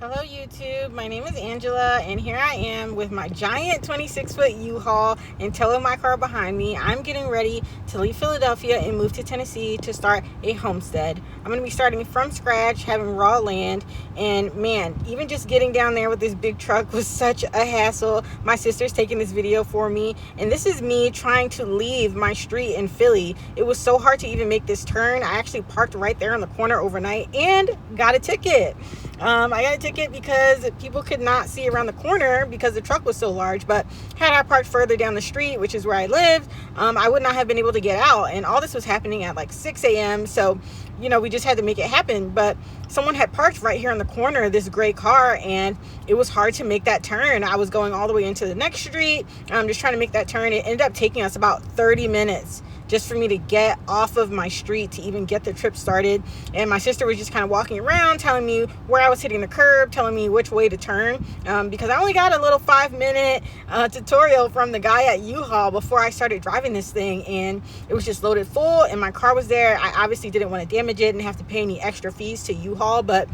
Hello YouTube, my name is Angela and here I am with my giant 26-foot U-Haul and towing my car behind me. I'm getting ready to leave Philadelphia and move to Tennessee to start a homestead. I'm going to be starting from scratch, having raw land, and man, even just getting down there with this big truck was such a hassle. My sister's taking this video for me, and this is me trying to leave my street in Philly. It was so hard to even make this turn. I actually parked right there on the corner overnight and got a ticket. I got a ticket because people could not see around the corner because the truck was so large. But had I parked further down the street, which is where I lived, I would not have been able to get out. And all this was happening at like 6 a.m. So, we just had to make it happen. But someone had parked right here in the corner, this gray car, and it was hard to make that turn. I was going all the way into the next street, just trying to make that turn. It ended up taking us about 30 minutes just for me to get off of my street to even get the trip started. And my sister was just kind of walking around telling me where I was hitting the curb, telling me which way to turn, because I only got a little 5-minute tutorial from the guy at U-Haul before I started driving this thing, and it was just loaded full and my car was there. I obviously didn't want to damage it and have to pay any extra fees to U-Haul, but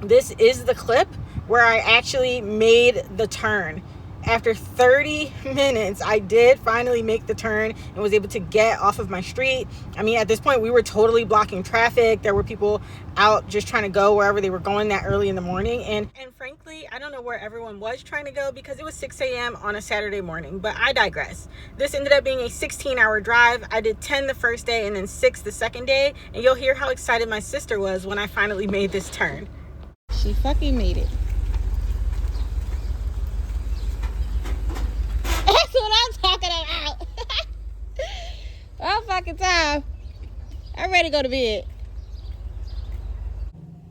this is the clip where I actually made the turn. After 30 minutes, I did finally make the turn and was able to get off of my street. I mean, at this point, we were totally blocking traffic. There were people out just trying to go wherever they were going that early in the morning. And frankly, I don't know where everyone was trying to go because it was 6 a.m. on a Saturday morning, but I digress. This ended up being a 16-hour drive. I did 10 the first day and then 6 the second day. And you'll hear how excited my sister was when I finally made this turn. She fucking made it. That's what I'm talking about. All fucking time. I'm ready to go to bed.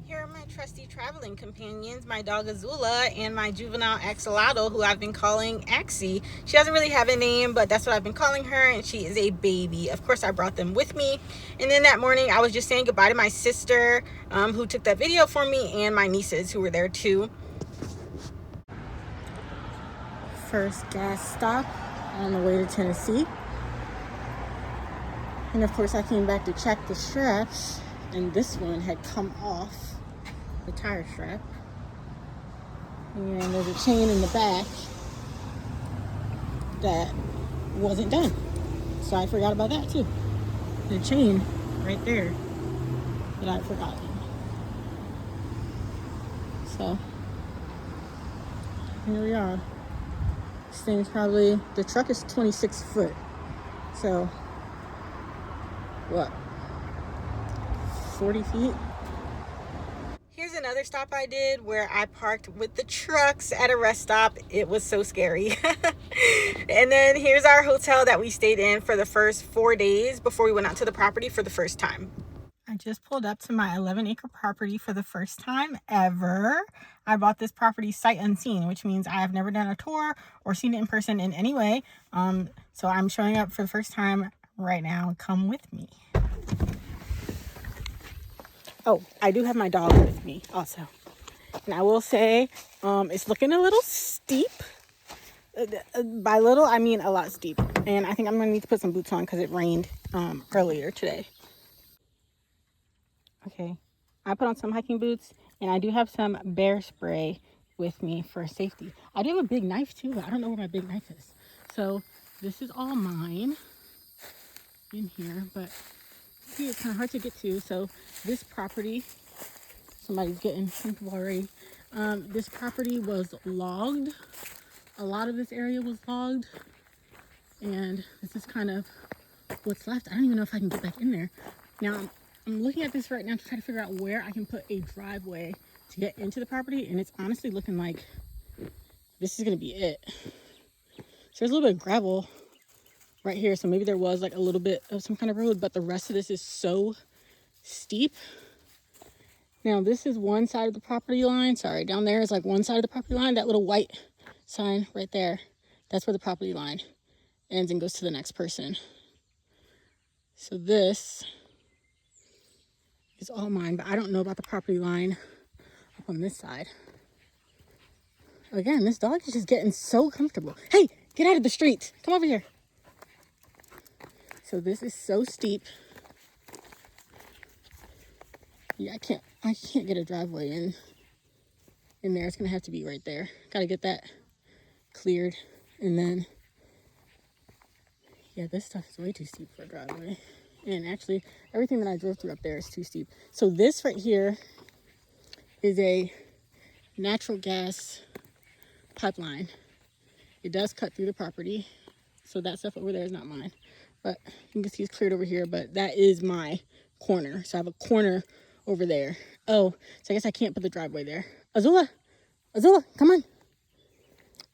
Here are my trusty traveling companions, my dog Azula and my juvenile axolotl, who I've been calling Axie. She doesn't really have a name, but that's what I've been calling her, and she is a baby. Of course, I brought them with me. And then that morning, I was just saying goodbye to my sister, who took that video for me, and my nieces, who were there too. First gas stop on the way to Tennessee. And of course I came back to check the straps, and this one had come off, the tire strap. And there's a chain in the back that wasn't done. So I forgot about that too. The chain right there that I'd forgotten. So here we are. This thing's probably, the truck is 26 foot. So, what? 40 feet? Here's another stop I did where I parked with the trucks at a rest stop. It was so scary. And then here's our hotel that we stayed in for the first 4 days before we went out to the property for the first time. I just pulled up to my 11-acre property for the first time ever. I bought this property sight unseen, which means I have never done a tour or seen it in person in any way. So I'm showing up for the first time right now. Come with me. Oh, I do have my dog with me also. And I will say, it's looking a little steep. By little, I mean a lot steep. And I think I'm going to need to put some boots on because it rained earlier today. Okay, I put on some hiking boots, and I do have some bear spray with me for safety. I do have a big knife too. I don't know where my big knife is. So this is all mine in here, but see, it's kind of hard to get to. So this property, somebody's getting comfortable already. This property was logged. A lot of this area was logged, and this is kind of what's left. I don't even know if I can get back in there. Now, I'm looking at this right now to try to figure out where I can put a driveway to get into the property, and it's honestly looking like this is going to be it. So there's a little bit of gravel right here, so maybe there was like a little bit of some kind of road, but the rest of this is so steep. Now, this is one side of the property line. Sorry, down there is like one side of the property line. That little white sign right there, that's where the property line ends and goes to the next person. So this is all mine, but I don't know about the property line up on this side. Again, this dog is just getting so comfortable. Hey, get out of the street. Come over here. So this is so steep. Yeah, I can't get a driveway in. in there. It's gonna have to be right there. Gotta get that cleared. And then, yeah, this stuff is way too steep for a driveway. And actually, everything that I drove through up there is too steep. So this right here is a natural gas pipeline. It does cut through the property. So that stuff over there is not mine. But you can see it's cleared over here, but that is my corner. So I have a corner over there. Oh, so I guess I can't put the driveway there. Azula, come on.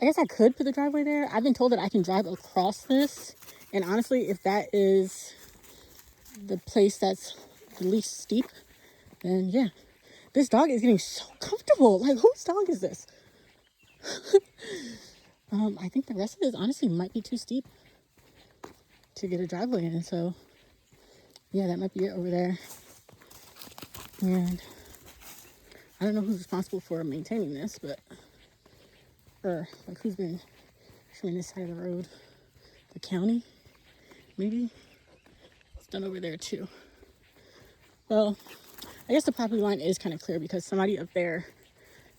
I guess I could put the driveway there. I've been told that I can drive across this. And honestly, if that is the place that's the least steep, then yeah. This dog is getting so comfortable. Like, whose dog is this? I think the rest of this honestly might be too steep to get a driveway in. So yeah, that might be it over there. And I don't know who's responsible for maintaining this, but, or like who's been trimming this side of the road. The county, maybe. It's done over there too. Well, I guess the property line is kind of clear because somebody up there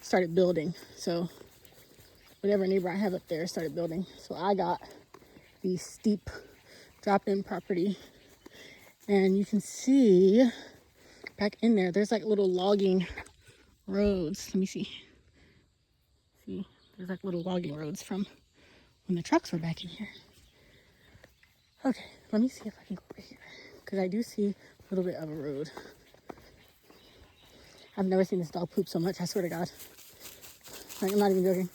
started building. So whatever neighbor I have up there started building. So I got the steep drop-in property. And you can see back in there, there's like little logging roads. Let me see. See, there's like little logging roads from when the trucks were back in here. Okay, let me see if I can go over here. Because I do see a little bit of a road. I've never seen this dog poop so much, I swear to God. Like, I'm not even joking.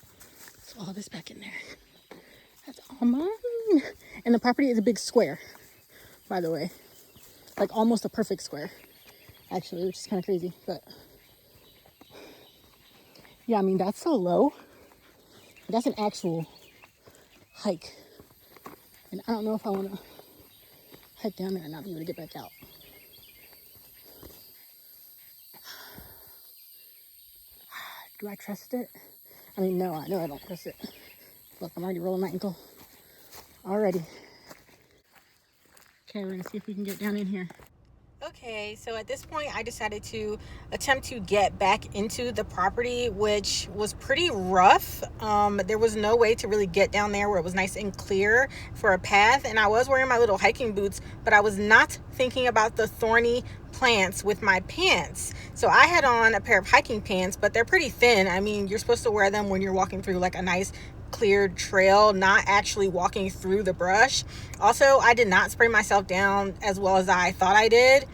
So all this back in there. That's all mine. And the property is a big square, by the way. Like almost a perfect square, actually, which is kind of crazy. But yeah, I mean, that's so low. That's an actual hike. And I don't know if I want to hike down there and not be able to get back out. Do I trust it? I mean, no, I know I don't trust it. Look, I'm already rolling my ankle. Already. Okay, we're gonna see if we can get down in here. Okay, so at this point, I decided to attempt to get back into the property, which was pretty rough. There was no way to really get down there where it was nice and clear for a path. And I was wearing my little hiking boots, but I was not thinking about the thorny plants with my pants. So I had on a pair of hiking pants, but they're pretty thin. I mean, you're supposed to wear them when you're walking through like a nice cleared trail, not actually walking through the brush. Also, I did not spray myself down as well as I thought I did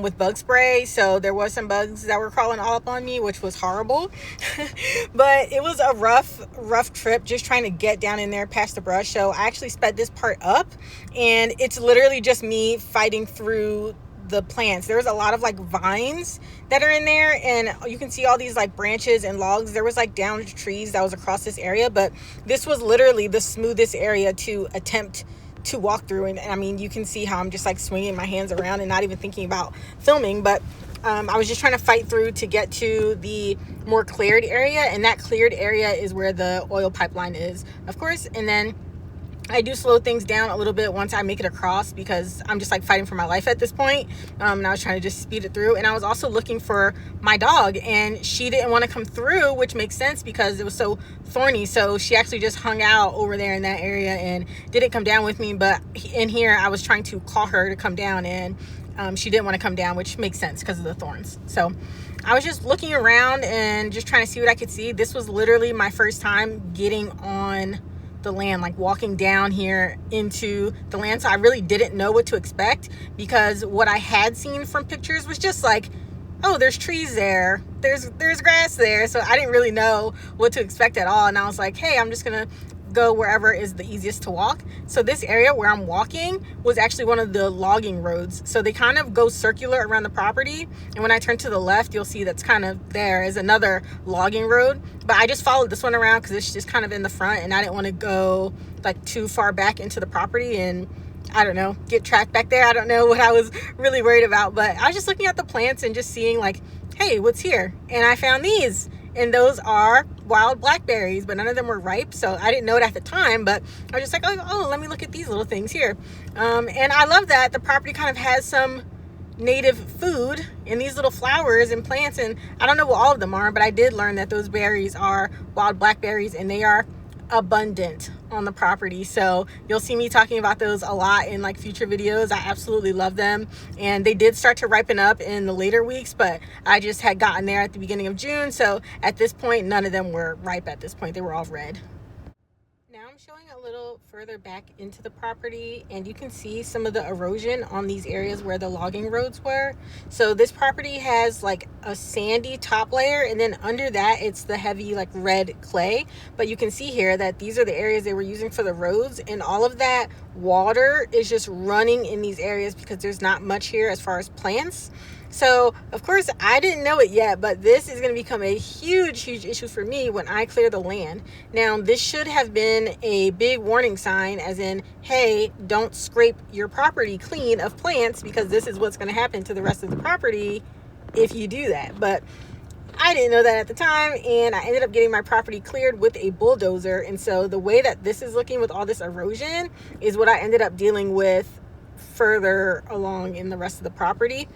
with bug spray. So there was some bugs that were crawling all up on me, which was horrible. But it was a rough trip just trying to get down in there past the brush. So I actually sped this part up, and it's literally just me fighting through the plants. There's a lot of like vines that are in there, and you can see all these like branches and logs. There was like downed trees that was across this area, but this was literally the smoothest area to attempt to walk through. And I mean, you can see how I'm just like swinging my hands around and not even thinking about filming, but I was just trying to fight through to get to the more cleared area, and that cleared area is where the oil pipeline is, of course. And then I do slow things down a little bit once I make it across, because I'm just like fighting for my life at this point. And I was trying to just speed it through. And I was also looking for my dog, and she didn't want to come through, which makes sense because it was so thorny. So she actually just hung out over there in that area and didn't come down with me. But in here, I was trying to call her to come down, and she didn't want to come down, which makes sense because of the thorns. So I was just looking around and just trying to see what I could see. This was literally my first time getting on the land, like walking down here into the land. So I really didn't know what to expect, because what I had seen from pictures was just like, oh, there's trees there, there's grass there. So I didn't really know what to expect at all. And I was like, hey, I'm just gonna go wherever is the easiest to walk. So this area where I'm walking was actually one of the logging roads. So they kind of go circular around the property. And when I turn to the left, you'll see that's kind of there is another logging road. But I just followed this one around because it's just kind of in the front, and I didn't want to go like too far back into the property and, I don't know, get tracked back there. I don't know what I was really worried about, but I was just looking at the plants and just seeing like, hey, what's here? And I found these. And those are wild blackberries, but none of them were ripe. So I didn't know it at the time, but I was just like, oh, let me look at these little things here. And I love that the property kind of has some native food and these little flowers and plants, and I don't know what all of them are, but I did learn that those berries are wild blackberries and they are abundant on the property. So you'll see me talking about those a lot in like future videos. I absolutely love them, and they did start to ripen up in the later weeks, but I just had gotten there at the beginning of June, so at this point none of them were ripe. At this point they were all red. Now I'm showing a little further back into the property, and you can see some of the erosion on these areas where the logging roads were. So this property has like a sandy top layer, and then under that it's the heavy like red clay. But you can see here that these are the areas they were using for the roads, and all of that water is just running in these areas because there's not much here as far as plants. So, of course, I didn't know it yet, but this is going to become a huge issue for me when I clear the land. Now, this should have been a big warning sign, as in, hey, don't scrape your property clean of plants, because this is what's going to happen to the rest of the property if you do that. But I didn't know that at the time, and I ended up getting my property cleared with a bulldozer. And so the way that this is looking with all this erosion is what I ended up dealing with further along in the rest of the property.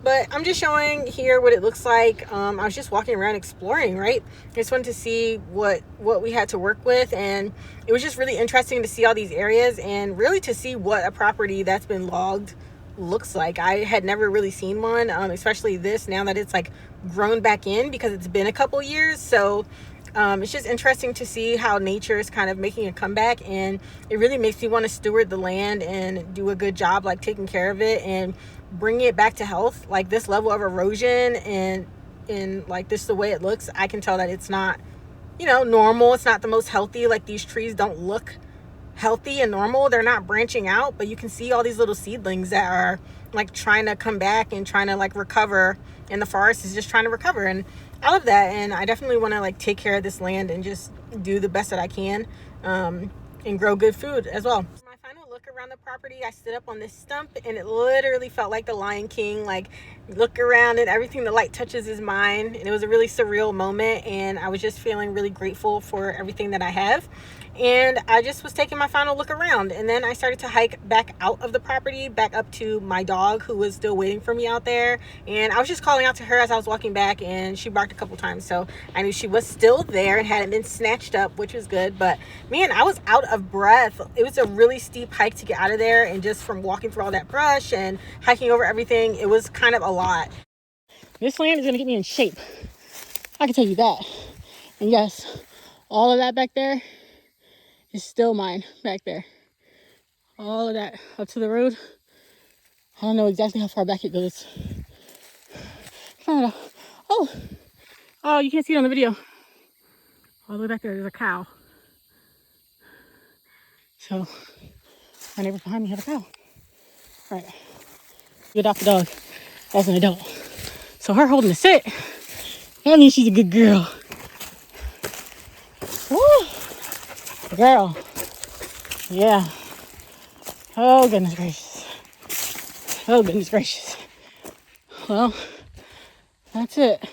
But I'm just showing here what it looks like. I was just walking around exploring, right? I just wanted to see what we had to work with, and it was just really interesting to see all these areas and really to see what a property that's been logged looks like. I had never really seen one, especially this, now that it's like grown back in because it's been a couple years. So it's just interesting to see how nature is kind of making a comeback, and it really makes me want to steward the land and do a good job like taking care of it and bringing it back to health. Like this level of erosion and like this, the way it looks, I can tell that it's not, normal. It's not the most healthy. Like these trees don't look healthy and normal. They're not branching out, but you can see all these little seedlings that are like trying to come back and trying to like recover, and the forest is just trying to recover. And I love that, and I definitely want to like take care of this land and just do the best that I can, and grow good food as well. My final look around the property, I stood up on this stump, and it literally felt like the Lion King. Like, look around and everything the light touches is mine, and it was a really surreal moment, and I was just feeling really grateful for everything that I have. And I just was taking my final look around, and then I started to hike back out of the property, back up to my dog, who was still waiting for me out there. And I was just calling out to her as I was walking back, and she barked a couple times, so I knew she was still there and hadn't been snatched up, which was good. But man, I was out of breath. It was a really steep hike to get out of there, and just from walking through all that brush and hiking over everything, it was kind of a lot. This land is going to get me in shape, I can tell you that. And yes, all of that back there is still mine back there. All of that up to the road. I don't know exactly how far back it goes. Oh, you can't see it on the video. All the way back there's a cow. So my neighbor behind me had a cow. All right, you adopt the dog as an adult. So her holding the sit, that means she's a good girl. Woo! Girl. Yeah. Oh, goodness gracious. Oh, goodness gracious. Well, that's it.